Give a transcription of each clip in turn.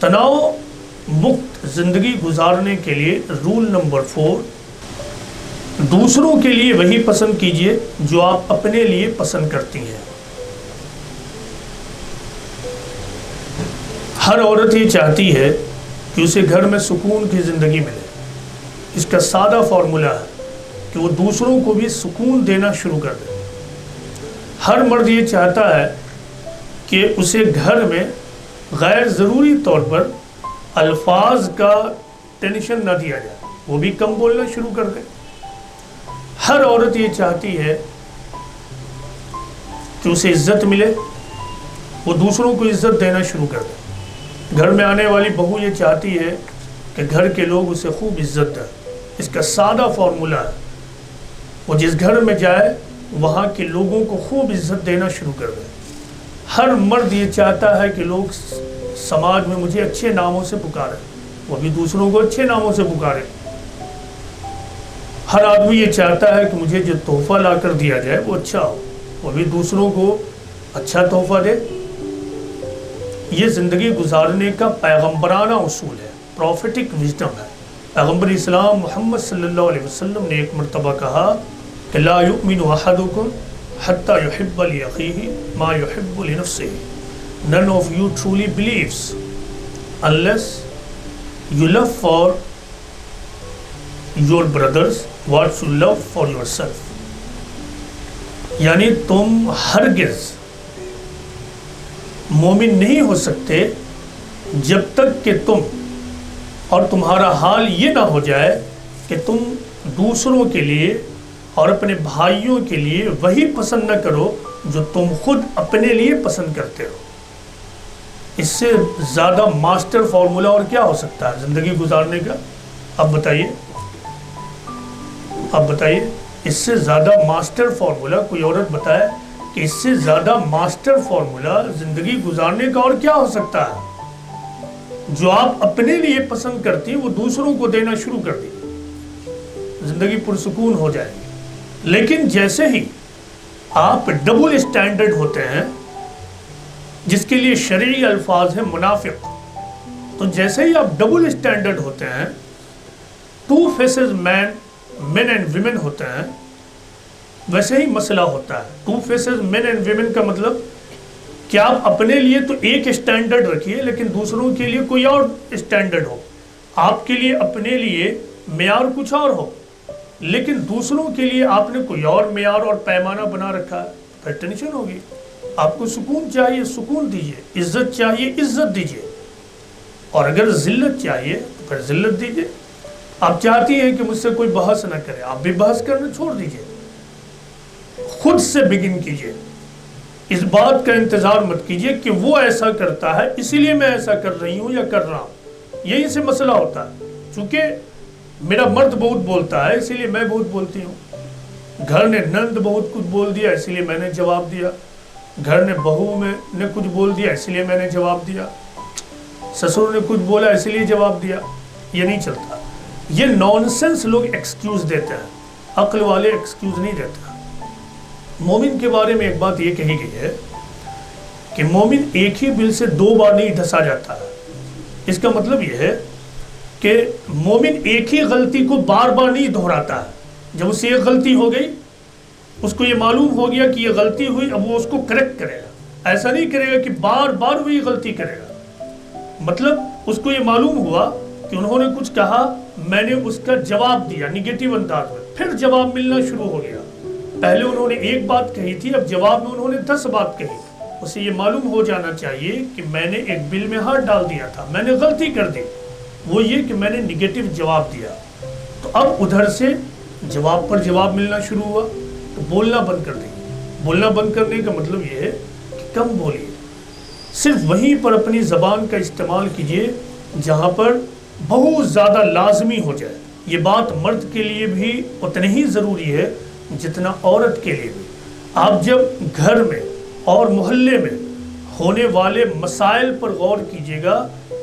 तनाव मुक्त ज़िंदगी गुजारने के लिए रूल नंबर 4, दूसरों के लिए वही पसंद कीजिए जो आप अपने लिए पसंद करती हैं। हर औरत ये चाहती है कि उसे घर में सुकून की ज़िंदगी मिले। इसका सादा फॉर्मूला है कि वो दूसरों को भी सुकून देना शुरू कर दे। हर मर्द ये चाहता है कि उसे घर में गैर ज़रूरी तौर पर अल्फाज का टेंशन ना दिया जाए, वो भी कम बोलना शुरू कर दे। हर औरत ये चाहती है कि उसे इज्जत मिले, वो दूसरों को इज्जत देना शुरू कर दे। घर में आने वाली बहू ये चाहती है कि घर के लोग उसे खूब इज्जत दें। इसका सादा फॉर्मूला है, वो जिस घर में जाए वहाँ के लोगों को खूब इज्जत देना शुरू कर दे। हर मर्द ये चाहता है कि लोग समाज में मुझे अच्छे नामों से पुकारें, वो भी दूसरों को अच्छे नामों से पुकारे। हर आदमी ये चाहता है कि मुझे जो तोहफा ला कर दिया जाए वो अच्छा हो, वो भी दूसरों को अच्छा तोहफा दे। ये ज़िंदगी गुजारने का पैगम्बराना उसूल है, प्रॉफिटिक विजडम है। पैगम्बर इस्लाम मोहम्मद सल्लल्लाहु अलैहि वसल्लम ने एक मरतबा कहा कि ला युमिनु अहदुकुम हत्ता युहिब्बा लि अखीही मा युहिब्बु लि नफ्सिही। None of you truly believes unless you love for your brothers what you love for yourself। यानी तुम हरगिज़ मोमिन नहीं हो सकते जब तक कि तुम और तुम्हारा हाल ये ना हो जाए कि तुम दूसरों के लिए और अपने भाइयों के लिए वही पसंद न करो जो तुम खुद अपने लिए पसंद करते हो। इससे ज़्यादा मास्टर फॉर्मूला और क्या हो सकता है ज़िंदगी गुजारने का? अब बताइए इससे ज़्यादा मास्टर फॉर्मूला कोई औरत बताए कि इससे ज़्यादा मास्टर फॉर्मूला ज़िंदगी गुजारने का और क्या हो सकता है? जो आप अपने लिए पसंद करती वो दूसरों को देना शुरू कर दी, ज़िंदगी पुरसुकून हो जाएगी। लेकिन जैसे ही आप डबल स्टैंडर्ड होते हैं, जिसके लिए शरई अल्फाज है मुनाफिक, तो जैसे ही आप डबल स्टैंडर्ड होते हैं, two faces men and women होते हैं, वैसे ही मसला होता है। Two faces men and women का मतलब कि आप अपने लिए तो एक स्टैंडर्ड रखिए लेकिन दूसरों के लिए कोई और स्टैंडर्ड हो। आपके लिए अपने लिए मेयार कुछ और हो लेकिन दूसरों के लिए आपने कोई और मेयार और पैमाना बना रखा है, फिर टेंशन होगी। आपको सुकून चाहिए, सुकून दीजिए। इज्जत चाहिए, इज्जत दीजिए। और अगर जिल्लत चाहिए तो फिर जिल्लत दीजिए। आप चाहती हैं कि मुझसे कोई बहस ना करे, आप भी बहस करना छोड़ दीजिए। खुद से बिगिन कीजिए। इस बात का इंतज़ार मत कीजिए कि वो ऐसा करता है इसीलिए मैं ऐसा कर रही हूँ या कर रहा हूँ। यही से मसला होता है। चूँकि मेरा मर्द बहुत बोलता है इसीलिए मैं बहुत बोलती हूँ। घर ने नंद बहुत कुछ बोल दिया इसलिए मैंने जवाब दिया। घर ने बहू ने कुछ बोल दिया इसलिए मैंने जवाब दिया। ससुर ने कुछ बोला इसलिए जवाब दिया। ये नहीं चलता। ये नॉनसेंस लोग एक्सक्यूज़ देते हैं, अक्ल वाले एक्सक्यूज़ नहीं देते। मोमिन के बारे में एक बात ये कही गई है कि मोमिन एक ही बिल से 2 बार नहीं धंसा जाता है। इसका मतलब ये है कि मोमिन एक ही गलती को बार बार नहीं दोहराता है। जब उससे एक गलती हो गई, उसको ये मालूम हो गया कि ये गलती हुई, अब वो उसको करेक्ट करेगा। ऐसा नहीं करेगा कि बार बार वो ये गलती करेगा। मतलब उसको ये मालूम हुआ कि उन्होंने कुछ कहा, मैंने उसका जवाब दिया निगेटिव अंदाज में, फिर जवाब मिलना शुरू हो गया। पहले उन्होंने एक बात कही थी, अब जवाब में उन्होंने 10 बात कही। उसे ये मालूम हो जाना चाहिए कि मैंने एक बिल में हाथ डाल दिया था, मैंने गलती कर दी। वो ये कि मैंने निगेटिव जवाब दिया। तो अब उधर से जवाब पर जवाब मिलना शुरू हुआ, तो बोलना बंद कर देंगे। बोलना बंद करने का मतलब ये है कि कम बोलिए, सिर्फ वहीं पर अपनी ज़बान का इस्तेमाल कीजिए जहाँ पर बहुत ज़्यादा लाजमी हो जाए। ये बात मर्द के लिए भी उतनी ही ज़रूरी है जितना औरत के लिए भी। आप जब घर में और मोहल्ले में होने वाले मसाइल पर गौर कीजिएगा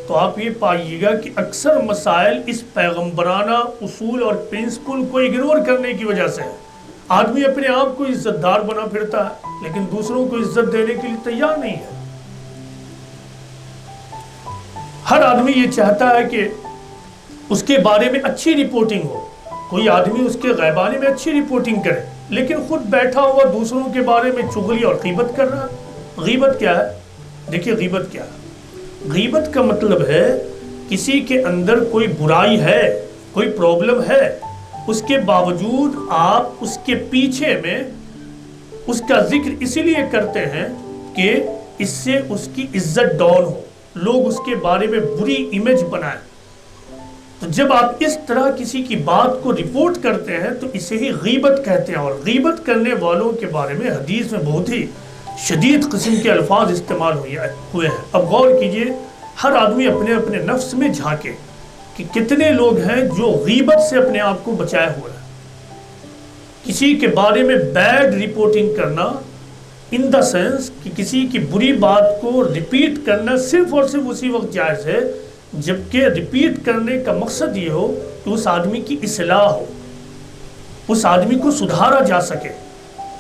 तो आप ये पाइएगा कि अक्सर मसाइल इस पैगम्बराना उसूल और प्रिंसिपल को इग्नोर करने की वजह से है। आदमी अपने आप को इज्जतदार बना फिरता है लेकिन दूसरों को इज्जत देने के लिए तैयार नहीं है। ہر آدمی یہ چاہتا ہے کہ اس کے بارے میں اچھی رپورٹنگ ہو، کوئی آدمی اس کے غیبانی میں اچھی رپورٹنگ کرے، لیکن خود بیٹھا ہوا دوسروں کے بارے میں چغلی اور غیبت کر رہا ہے۔ غیبت کیا ہے؟ دیکھیے غیبت کیا ہے؟ غیبت کا مطلب ہے کسی کے اندر کوئی برائی ہے، کوئی پرابلم ہے، اس کے باوجود آپ اس کے پیچھے میں اس کا ذکر اسی لیے کرتے ہیں کہ اس سے اس کی عزت ڈاؤن ہو، لوگ اس کے بارے میں بری امیج بنائیں۔ تو جب آپ اس طرح کسی کی بات کو رپورٹ کرتے ہیں تو اسے ہی غیبت کہتے ہیں، اور غیبت کرنے والوں کے بارے میں حدیث میں بہت ہی شدید قسم کے الفاظ استعمال ہوئے ہیں۔ اب غور کیجئے، ہر آدمی اپنے اپنے نفس میں جھانکے کہ کتنے لوگ ہیں جو غیبت سے اپنے آپ کو بچائے ہوئے ہیں۔ کسی کے بارے میں بیڈ رپورٹنگ کرنا ان دا سینس کہ کسی کی بری بات کو ریپیٹ کرنا صرف اور صرف اسی وقت جائز ہے جبکہ ریپیٹ کرنے کا مقصد یہ ہو کہ اس آدمی کی اصلاح ہو، اس آدمی کو سدھارا جا سکے۔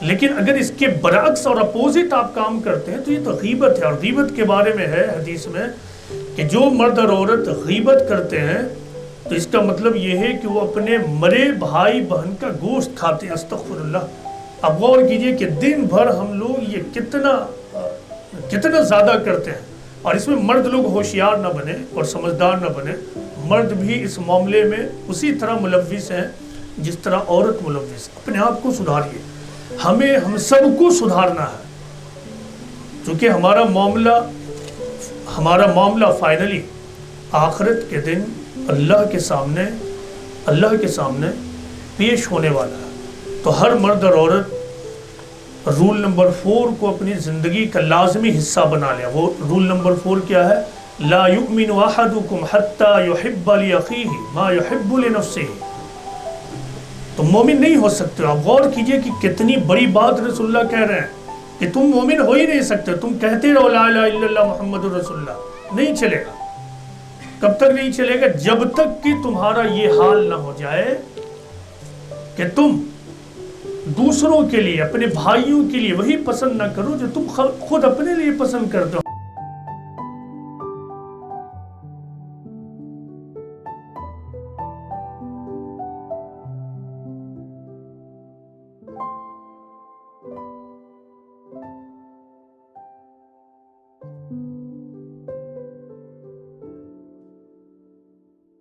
لیکن اگر اس کے برعکس اور اپوزٹ آپ کام کرتے ہیں تو یہ تو غیبت ہے۔ اور غیبت کے بارے میں ہے حدیث میں کہ جو مرد اور عورت غیبت کرتے ہیں تو اس کا مطلب یہ ہے کہ وہ اپنے مرے بھائی بہن کا گوشت کھاتے ہیں۔ استغفر اللہ۔ اب غور کیجئے کہ دن بھر ہم لوگ یہ کتنا زیادہ کرتے ہیں، اور اس میں مرد لوگ ہوشیار نہ بنے اور سمجھدار نہ بنے۔ مرد بھی اس معاملے میں اسی طرح ملوث ہیں جس طرح عورت ملوث ہے۔ اپنے آپ کو سدھاریے، ہم سب کو سدھارنا ہے، چونکہ ہمارا معاملہ فائنلی آخرت کے دن اللہ کے سامنے پیش ہونے والا ہے۔ تو ہر مرد اور عورت رول نمبر 4 کو اپنی زندگی کا لازمی حصہ بنا لیں۔ وہ رول نمبر 4 کیا ہے؟ لا یؤمن احدکم حتی یحب لأخیہ ما یحب لنفسہ۔ تو مومن نہیں ہو سکتے۔ آپ غور کیجئے کہ کتنی بڑی بات رسول اللہ کہہ رہے ہیں کہ تم مومن ہو ہی نہیں سکتے، تم کہتے رہو لا الہ الا اللہ محمد رسول اللہ، نہیں چلے گا۔ کب تک نہیں چلے گا؟ جب تک کہ تمہارا یہ حال نہ ہو جائے کہ تم دوسروں کے لیے، اپنے بھائیوں کے لیے وہی پسند نہ کرو جو تم خود اپنے لیے پسند کرتے ہو۔